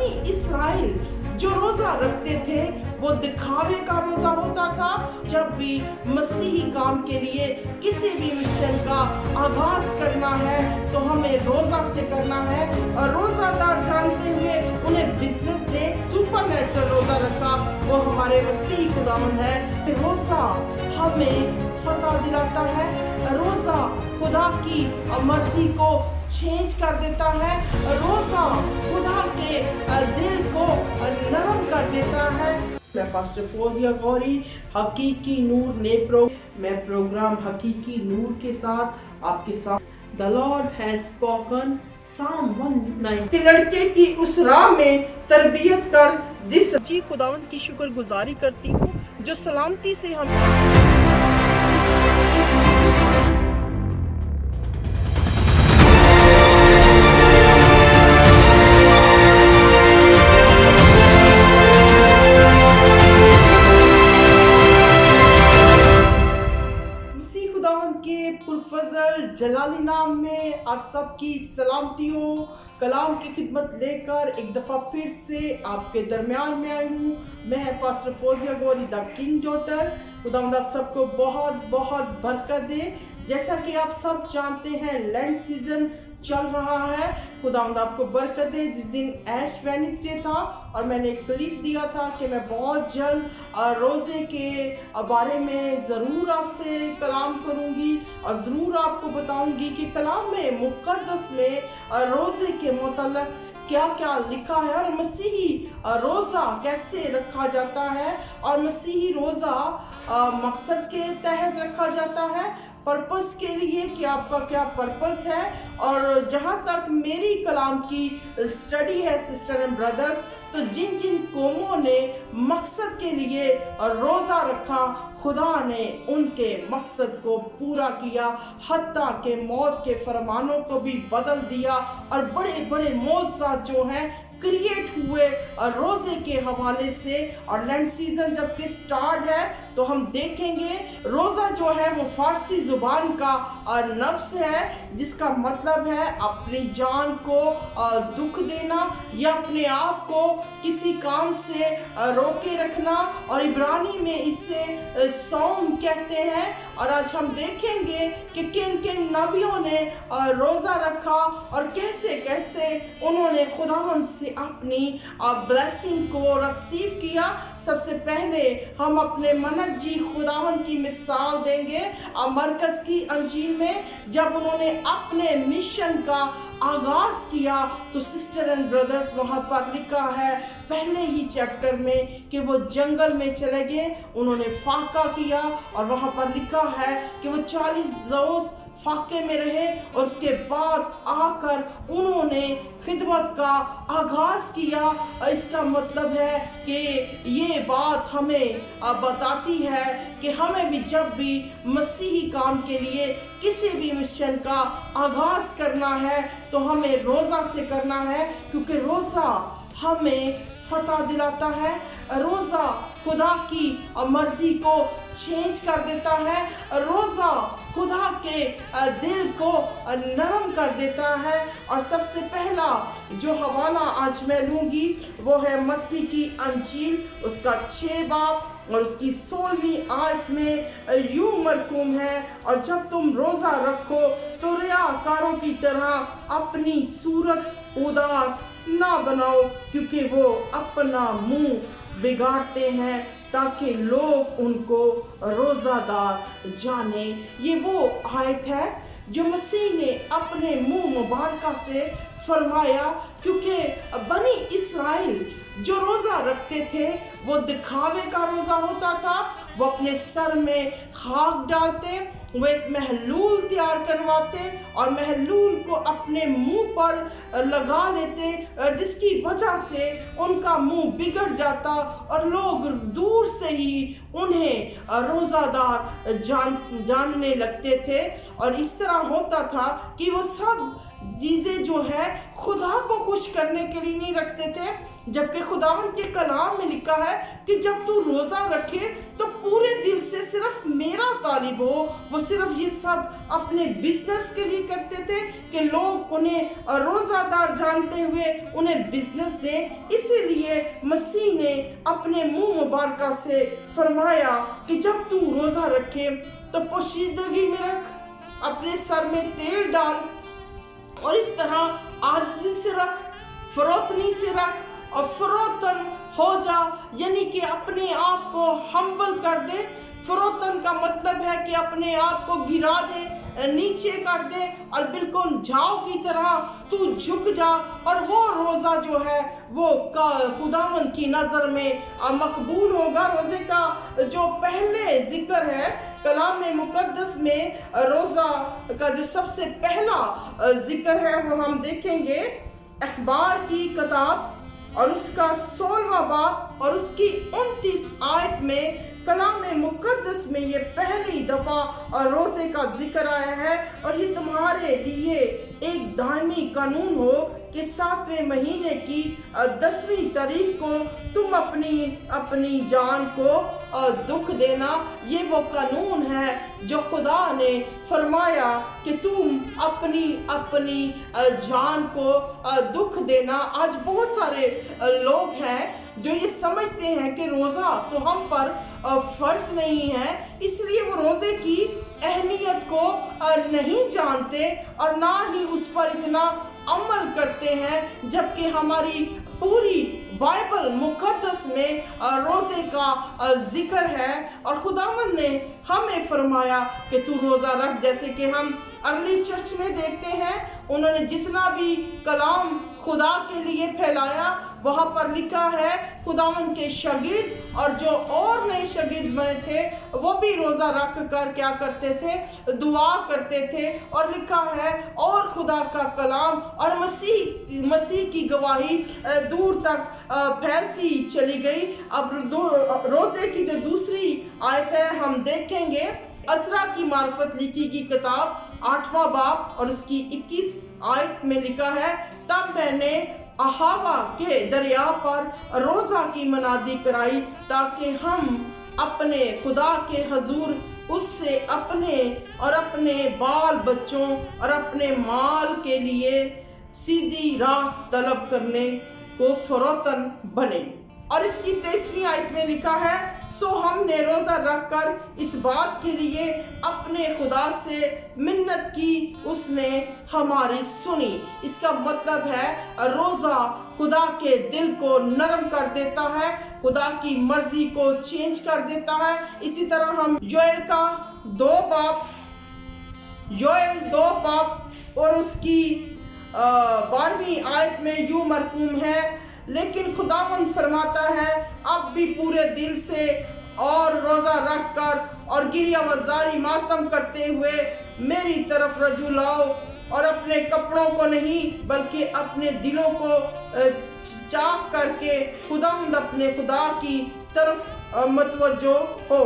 बनी इसराइल जो रोजा रखते थे वो दिखावे का रोजा होता था। जब भी मसीही काम के लिए किसी भी मिशन का आगाज करना है तो हमें रोजा से करना है। और रोजादार जानते हुए उन्हें बिजनेस दे सुपरनैचुरल रोजा रखा वो हमारे मसीही खुदावंद है। रोजा हमें फतह दिलाता है। रोजा खुदा की मर्जी को चेंज कर देता है। रोजा खुदा के दिल को नरम कर देता है। मैं पास्टर फौजिया गौरी हकीकी नूर मैं प्रोग्राम हकीकी नूर के साथ आपके साथ The Lord has spoken Psalm 119 कि लड़के की उस राह में तरबियत कर जिस जी खुदावंद की शुक्रगुजारी करती हूँ जो सलामती से हम जलाली नाम में आप सबकी सलामती हो। कलाम की खिदमत लेकर एक दफ़ा फिर से आपके दरमियान में आई हूँ। मैं pastor Fauzia Gauri the king daughter. खुदावंद आप सबको बहुत बहुत बरकत दे। जैसा कि आप सब जानते हैं लेंट सीजन चल रहा है। खुदावंद आपको बरकत दे। जिस दिन ऐश वेडनेसडे था और मैंने एक क्लिप दिया था कि मैं बहुत जल्द रोज़े के बारे में ज़रूर आपसे कलाम करूंगी और ज़रूर आपको बताऊंगी कि कलाम में मुक़द्दस में रोज़े के मुतल्लिक़ क्या क्या लिखा है और मसीही रोज़ा कैसे रखा जाता है और मसीही रोज़ा मकसद के तहत रखा जाता है, पर्पस के लिए कि आपका क्या पर्पस है। और जहाँ तक मेरी कलाम की स्टडी है सिस्टर एंड ब्रदर्स, तो जिन जिन कौमों ने मकसद के लिए रोज़ा रखा खुदा ने उनके मकसद को पूरा किया, हत्ता के मौत के फरमानों को भी बदल दिया और बड़े बड़े मौजज़ात जो हैं क्रिएट हुए रोज़े के हवाले से। और लेंट सीजन जबकि स्टार्ट है तो हम देखेंगे रोज़ा जो है वो फारसी ज़ुबान का नफ्स है जिसका मतलब है अपनी जान को दुख देना या अपने आप को किसी काम से रोके रखना, और इब्रानी में इसे सौम कहते हैं। और आज हम देखेंगे कि किन किन नबियों ने रोज़ा रखा और कैसे कैसे उन्होंने खुदावंद से अपनी ब्लेसिंग को रिसीव किया। सबसे पहले हम अपने मनत जी खुदावंद की मिसाल देंगे मरकज़ की अंजील में जब उन्होंने अपने मिशन का आगाज किया तो सिस्टर एंड ब्रदर्स वहाँ पर लिखा है पहले ही चैप्टर में कि वो जंगल में चले गए, उन्होंने फाका किया और वहाँ पर लिखा है कि वो 40 रोज़ फाके में रहे और उसके बाद आकर उन्होंने खिदमत का आगाज किया। इसका मतलब है कि ये बात हमें बताती है कि हमें भी जब भी मसीही काम के लिए किसी भी मिशन का आगाज करना है तो हमें रोज़ा से करना है, क्योंकि रोज़ा हमें फतह दिलाता है। रोज़ा खुदा की मर्जी को चेंज कर देता है। रोज़ा खुदा के दिल को नरम कर देता है। और सबसे पहला जो हवाला आज मैं लूँगी वो है मत्ती की अंजील उसका 6 बाब और उसकी 16वीं आयत में यूं मरकूम है, और जब तुम रोज़ा रखो तो रियाकारों की तरह अपनी सूरत उदास ना बनाओ, क्योंकि वो अपना मुंह बिगाड़ते हैं ताकि लोग उनको रोज़ादार जाने। ये वो आयत है जो मसीह ने अपने मुंह मुबारक से फरमाया, क्योंकि बनी इसराइल जो रोज़ा रखते थे वो दिखावे का रोज़ा होता था। वो अपने सर में खाक डालते, वो एक महलूल तैयार करवाते और महलूल को अपने मुंह पर लगा लेते, जिसकी वजह से उनका मुंह बिगड़ जाता और लोग दूर से ही उन्हें रोज़ादार जानने लगते थे। और इस तरह होता था कि वो सब چیزیں جو ہے خدا کو خوش کرنے کے لیے نہیں رکھتے تھے، جبکہ خداوند کے کلام میں لکھا ہے کہ جب تو روزہ رکھے تو پورے دل سے صرف میرا طالب ہو۔ وہ صرف یہ سب اپنے بزنس کے لیے کرتے تھے کہ لوگ انہیں روزہ دار جانتے ہوئے انہیں بزنس دیں، اسی لیے مسیح نے اپنے منہ مبارکہ سے فرمایا کہ جب تو روزہ رکھے تو پوشیدگی میں رکھ، اپنے سر میں تیل ڈال اور اس طرح عاجزی سے رکھ، فروتنی سے رکھ اور فروتن ہو جا، یعنی کہ اپنے آپ کو ہمبل کر دے۔ فروتن کا مطلب ہے کہ اپنے آپ کو گرا دے، نیچے کر دے اور بالکل جھاؤ کی طرح تو جھک جا، اور وہ روزہ جو ہے وہ خداوند کی نظر میں مقبول ہوگا۔ روزے کا جو پہلے ذکر ہے کلام مقدس میں، روزہ کا جو سب سے پہلا ذکر ہے وہ ہم دیکھیں گے اخبار کی کتاب اور اس کا 16واں باب اور اس کی 29 آیت میں۔ کلام مقدس میں یہ پہلی دفعہ روزے کا ذکر آیا ہے، اور یہ تمہارے لیے ایک دائمی قانون ہو کہ 7ویں مہینے کی 10ویں تاریخ کو تم اپنی جان کو دکھ دینا۔ یہ وہ قانون ہے جو خدا نے فرمایا کہ تم اپنی جان کو دکھ دینا۔ آج بہت سارے لوگ ہیں جو یہ سمجھتے ہیں کہ روزہ تو ہم پر فرض نہیں ہے، اس لیے وہ روزے کی اہمیت کو نہیں جانتے اور نہ ہی اس پر اتنا عمل کرتے ہیں، جبکہ ہماری پوری بائبل مقدس میں روزے کا ذکر ہے، اور خداوند نے ہمیں فرمایا کہ تو روزہ رکھ۔ جیسے کہ ہم ارلی چرچ میں دیکھتے ہیں، انہوں نے جتنا بھی کلام خدا کے لیے پھیلایا وہاں پر لکھا ہے خداوند کے شاگرد اور جو اور نئے شاگرد بنے تھے وہ بھی روزہ رکھ کر کیا کرتے تھے؟ دعا کرتے تھے، اور لکھا ہے اور خدا کا کلام اور مسیح کی گواہی دور تک پھیلتی چلی گئی۔ اب روزے کی جو دوسری آیت ہے ہم دیکھیں گے، عزرا کی معرفت لکھی کی کتاب 8واں باب اور اس کی 21 آیت میں لکھا ہے، تب میں نے احاوا کے دریا پر روزہ کی منادی کرائی تاکہ ہم اپنے خدا کے حضور اس سے اپنے بال بچوں اور اپنے مال کے لیے سیدھی راہ طلب کرنے کو فروتن بنے۔ اور اس کی 23ویں آیت میں لکھا ہے، سو ہم نے روزہ رکھ کر اس بات کے لیے اپنے خدا سے منت کی، اس نے ہماری سنی۔ اس کا مطلب ہے روزہ خدا کے دل کو نرم کر دیتا ہے، خدا کی مرضی کو چینج کر دیتا ہے۔ اسی طرح ہم یوئیل کا 2 باب اور اس کی 12ویں آیت میں یوں مرقوم ہے، لیکن خداوند فرماتا ہے اب بھی پورے دل سے اور روزہ رکھ کر اور گریہ وزاری ماتم کرتے ہوئے میری طرف رجوع لاؤ، اور اپنے کپڑوں کو نہیں بلکہ اپنے دلوں کو چاک کر کے خداوند اپنے خدا کی طرف متوجہ ہو۔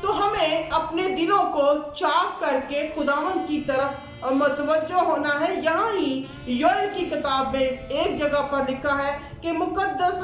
تو ہمیں اپنے دلوں کو چاک کر کے خداوند کی طرف متوجہ ہونا ہے۔ یہاں ہی یوئیل کی کتاب میں ایک جگہ پر لکھا ہے کہ مقدس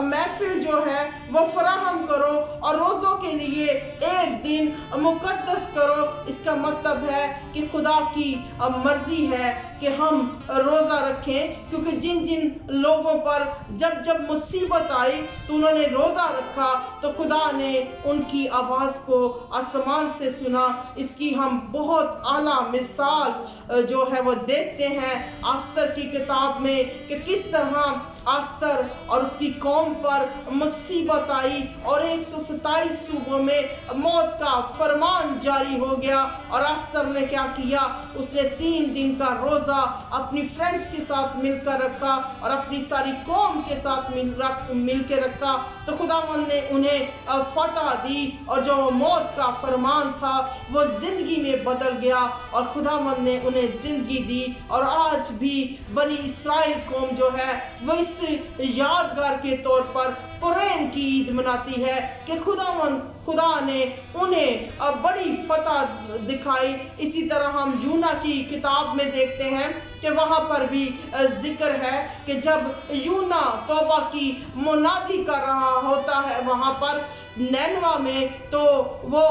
محفل جو ہے وہ فراہم کرو اور روزوں کے لیے ایک دن مقدس کرو۔ اس کا مطلب ہے کہ خدا کی مرضی ہے کہ ہم روزہ رکھیں، کیونکہ جن لوگوں پر جب مصیبت آئی تو انہوں نے روزہ رکھا تو خدا نے ان کی آواز کو آسمان سے سنا۔ اس کی ہم بہت اعلیٰ مثال جو ہے وہ دیکھتے ہیں آستر کی کتاب میں کہ کس طرح آستر اور اس کی قوم پر مصیبت آئی اور 127 صوبوں میں موت کا فرمان جاری ہو گیا، اور آستر نے کیا کیا؟ اس نے 3 دن کا روزہ اپنی فرینڈز کے ساتھ مل کر رکھا اور اپنی ساری قوم کے ساتھ مل کے رکھا، تو خداوند نے انہیں فتح دی، اور جو موت کا فرمان تھا وہ زندگی میں بدل گیا اور خداوند نے انہیں زندگی دی۔ اور آج بھی بنی اسرائیل قوم جو ہے وہ اس یادگار کے طور پر پریم کی عید مناتی ہے کہ خدا نے انہیں بڑی فتح دکھائی۔ اسی طرح ہم یونا کی کتاب میں دیکھتے ہیں کہ वहाँ पर भी जिक्र है कि जब यूना तौबा की मुनादी कर रहा होता है वहाँ पर नैनवा में, तो वो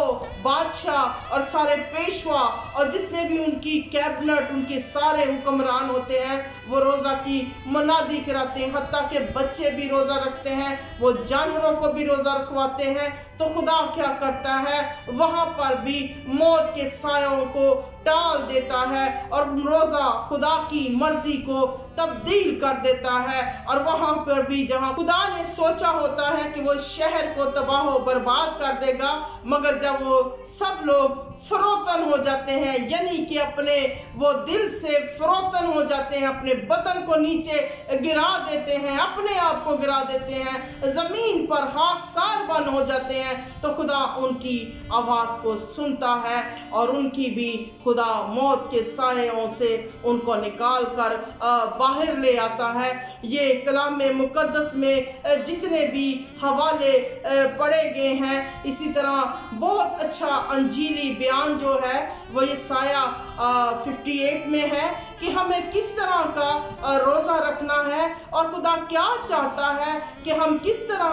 बादशाह और सारे पेशवा और जितने भी उनकी कैबिनेट, उनके सारे हुक्मरान होते हैं, वो रोज़ा की मुनादी कराते हैं। हत्ता के बच्चे भी रोज़ा रखते हैं, वो जानवरों को भी रोज़ा रखवाते हैं। तो खुदा क्या करता है, वहाँ पर भी मौत के सायों को टाल देता है और रोज़ा खुदा की मर्जी को तब्दील कर देता है। और वहाँ पर भी जहाँ खुदा ने सोचा होता है कि वो शहर को तबाह व बर्बाद कर देगा, मगर जब वो सब लोग फरोतन हो जाते हैं, यानी कि अपने वो दिल से फरोतन हो जाते हैं, अपने बदन को नीचे गिरा देते हैं, अपने आप को गिरा देते हैं, ज़मीन पर खाकसार बन हो जाते हैं, तो खुदा उनकी आवाज़ को सुनता है और उनकी भी खुदा मौत के सायों से उनको निकाल कर बाहर ले आता है। ये कलाम मुकद्दस में जितने भी हवाले पढ़े गए हैं, इसी तरह बहुत अच्छा अंजीली बयान जो है वो ये साया 58 में है कि हमें किस तरह का रोज़ा रखना है और खुदा क्या चाहता है कि हम किस तरह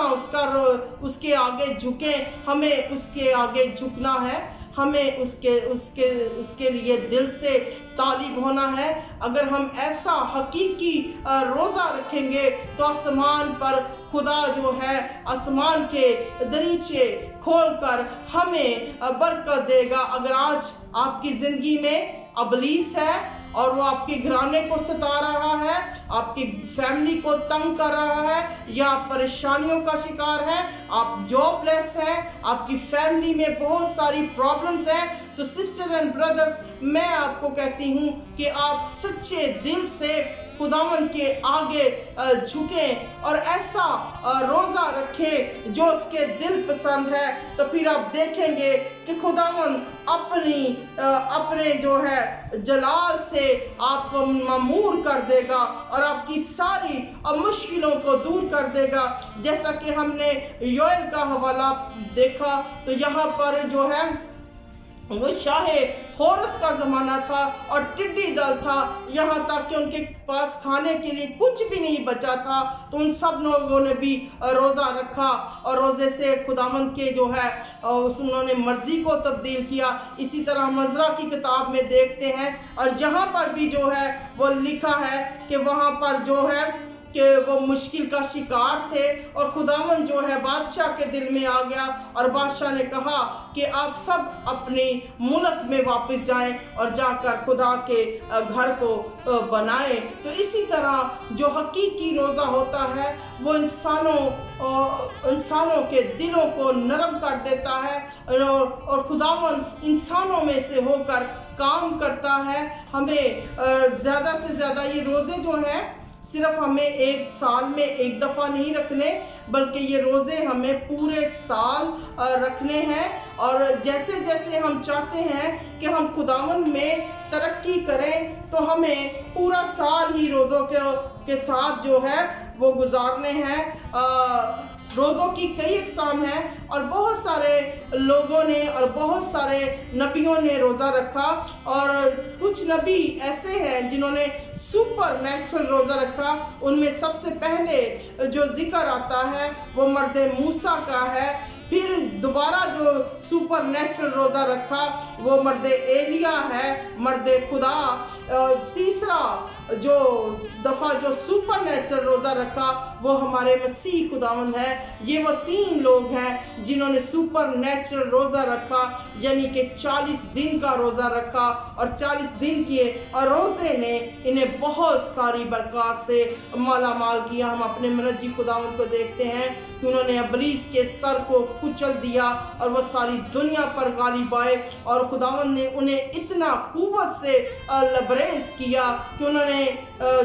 उसके आगे झुकें। हमें उसके आगे झुकना है, हमें उसके लिए दिल से तालिब होना है। अगर हम ऐसा हकीकी रोज़ा रखेंगे तो आसमान पर खुदा जो है आसमान के दरीचे खोलकर हमें बरकत देगा। अगर आज आपकी ज़िंदगी में अबलीस है और वो आपके घराने को सता रहा है, आपकी फैमिली को तंग कर रहा है, या आप परेशानियों का शिकार हैं, आप जॉबलेस हैं, आपकी फैमिली में बहुत सारी प्रॉब्लम्स हैं, तो सिस्टर एंड ब्रदर्स, मैं आपको कहती हूँ कि आप सच्चे दिल से खुदावन के आगे झुकें और ऐसा रोज़ा रखें जो उसके दिल पसंद है। तो फिर आप देखेंगे कि खुदावन अपने जो है जलाल से आपको ममूर कर देगा और आपकी सारी मुश्किलों को दूर कर देगा। जैसा कि हमने योएल का हवाला देखा, तो यहाँ पर जो है वो शाहे होरस का ज़माना था और टिड्डी दल था, यहाँ तक कि उनके पास खाने के लिए कुछ भी नहीं बचा था। तो उन सब लोगों ने भी रोज़ा रखा और रोज़े से खुदावंद के जो है उन्होंने मर्ज़ी को तब्दील किया। इसी तरह मज़रा की किताब में देखते हैं और जहाँ पर भी जो है वो लिखा है कि वहाँ पर जो है कि वो मुश्किल का शिकार थे और खुदावंद जो है बादशाह के दिल में आ गया और बादशाह ने कहा कि आप सब अपने मुल्क में वापस जाएं और जाकर खुदा के घर को बनाएं। तो इसी तरह जो हकीकी रोज़ा होता है वो इंसानों के दिलों को नरम कर देता है और खुदावंद इंसानों में से होकर काम करता है। हमें ज़्यादा से ज़्यादा ये रोज़े जो हैं सिर्फ हमें एक साल में एक दफ़ा नहीं रखने, बल्कि ये रोज़े हमें पूरे साल रखने हैं। और जैसे जैसे हम चाहते हैं कि हम खुदावंद में तरक्की करें, तो हमें पूरा साल ही रोज़ों के साथ जो है वो गुजारने हैं। रोज़ों की कई इक़साम हैं और बहुत सारे लोगों ने और बहुत सारे नबियों ने रोज़ा रखा, और कुछ नबी ऐसे हैं जिन्होंने सुपर नेचुरल रोज़ा रखा। उनमें सबसे पहले जो जिक्र आता है वो मर्द मूसा का है। फिर दोबारा जो सुपर नेचुरल रोज़ा रखा वो मर्द एलिया है, मर्द खुदा। तीसरा जो दफ़ा जो सुपर नेचुरल रोज़ा रखा वो हमारे मसीह खुदावंद है। ये वो 3 लोग हैं जिन्होंने सुपर नेचुरल रोज़ा रखा, यानी कि 40 दिन का रोज़ा रखा और 40 दिन किए, और रोज़े ने इन्हें बहुत सारी बरकत से माला माल किया। हम अपने मनजी खुदावंद को देखते हैं कि उन्होंने इब्लीस के सर को कुचल दिया और वो सारी दुनिया पर गालिब आए, और खुदावंद ने उन्हें इतना कुव्वत से लबरेज किया कि उन्होंने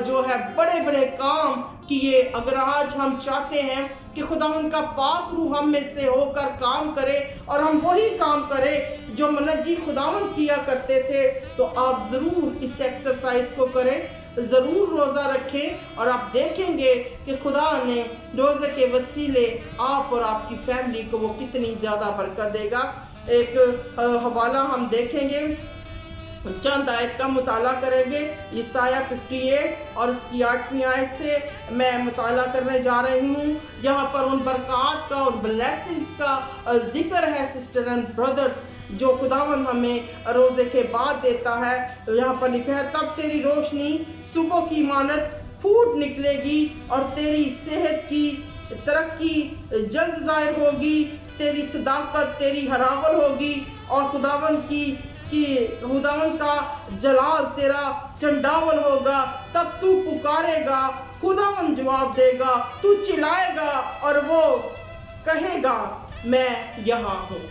जो है बड़े बड़े काम किए। अगर आज हम चाहते हैं कि खुदावंद का पाक रूह हम में से होकर काम करे और हम वही काम करें जो मनजी खुदावंद किया करते थे, तो आप ज़रूर इस एक्सरसाइज को करें, ज़रूर रोज़ा रखें, और आप देखेंगे कि खुदा ने रोज़े के वसीले आप और आपकी फैमिली को वो कितनी ज़्यादा बरकत देगा। एक हवाला हम देखेंगे चंद आयत का मुताला करेंगे। यसाया 58 और उसकी 8वीं आयत से मैं मुताला करने जा रही हूँ। यहाँ पर उन बरक़ात का और ब्लेसिंग का जिक्र है सिस्टर एंड ब्रदर्स, जो खुदावंद हमें रोज़े के बाद देता है। यहाँ पर लिखा है, तब तेरी रोशनी सुबह की मानत फूट निकलेगी और तेरी सेहत की तरक्की जल्द ज़ाहिर होगी, तेरी सदाकत तेरी हरावल होगी और खुदावंद खुदावंद का जलाल तेरा चंडावल होगा। तब तू पुकारेगा, खुदावंद जवाब देगा, तू चिल्लाएगा और वो कहेगा मैं यहाँ हूँ।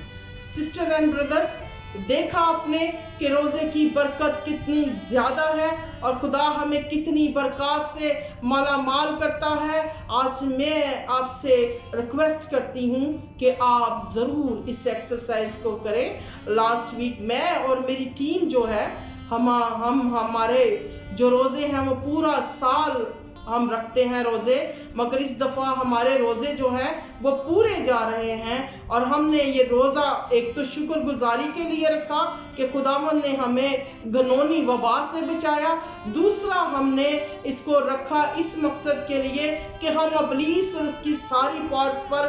सिस्टर एंड ब्रदर्स, देखा आपने कि रोज़े की बरकत कितनी ज़्यादा है और खुदा हमें कितनी बरकत से माला माल करता है। आज मैं आपसे रिक्वेस्ट करती हूँ कि आप ज़रूर इस एक्सरसाइज को करें। लास्ट वीक मैं और मेरी टीम जो है हमारे जो रोज़े हैं वो पूरा साल हम रखते हैं रोज़े, मगर इस दफ़ा हमारे रोज़े जो हैं वो पूरे जा रहे हैं। और हमने ये रोज़ा एक तो शुक्रगुजारी के लिए रखा कि खुदावंद ने हमें घनौनी वबा से बचाया, दूसरा हमने इसको रखा इस मकसद के लिए कि हम इब्लीस और उसकी सारी पावर्स पर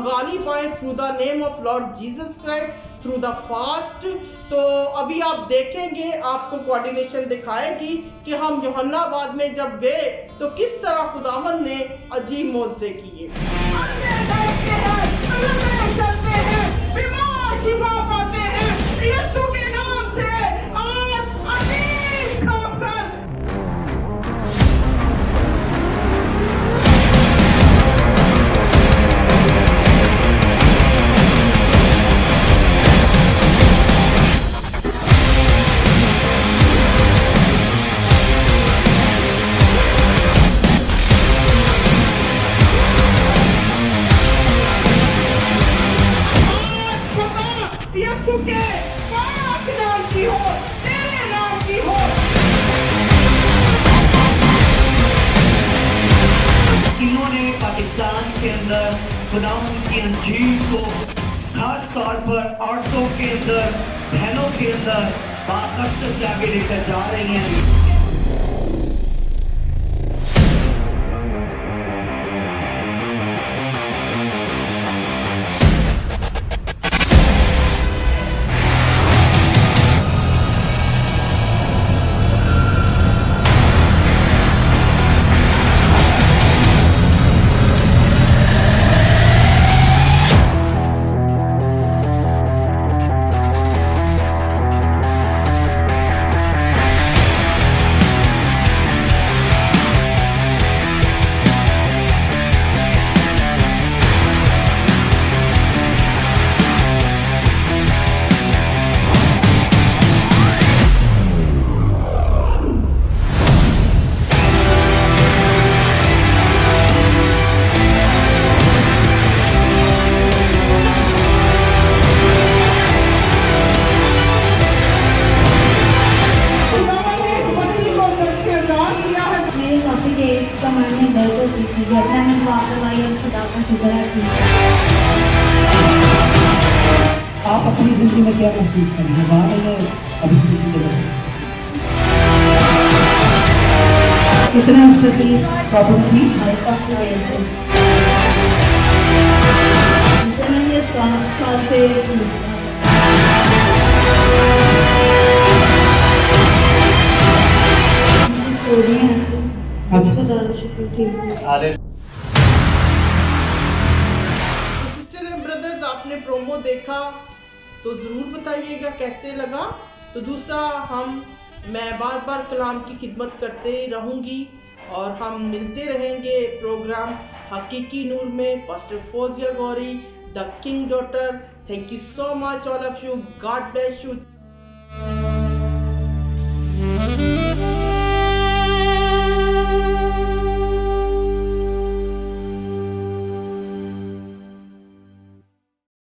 गालिब पाएं through the name of Lord Jesus Christ, through the fast. तो अभी आप देखेंगे, आपको कोऑर्डिनेशन दिखाएगी कि हम यूहन्नाबाद में जब गए तो किस तरह खुदावंद ने अजीब मौजज़े किए। शिफा पाते हैं यीशु के नाम से। आज अजीब काम कर। यीशु के पाक नाम की हो, तेरे नाम की हो। इन्होंने पाकिस्तान के अंदर खुदावंद की अंजील को खास तौर पर औरतों के अंदर, बहनों के अंदर बाकसरत से आगे लेकर जा रही हैं। आप अपनी जिंदगी में क्या महसूस करें? हजार है अभी किसी जगह कितने अरसे से प्रॉब्लम थी? काफी देर से ये 7 साल से सिस्टर एंड ब्रदर्स, आपने प्रोमो देखा तो ज़रूर बताइएगा कैसे लगा। तो दूसरा, मैं बार बार कलाम की खिदमत करते रहूँगी और हम मिलते रहेंगे प्रोग्राम हकीकी नूर में। Pastor Fauzia Gauri, the king daughter, thank you so much all of you, God bless you.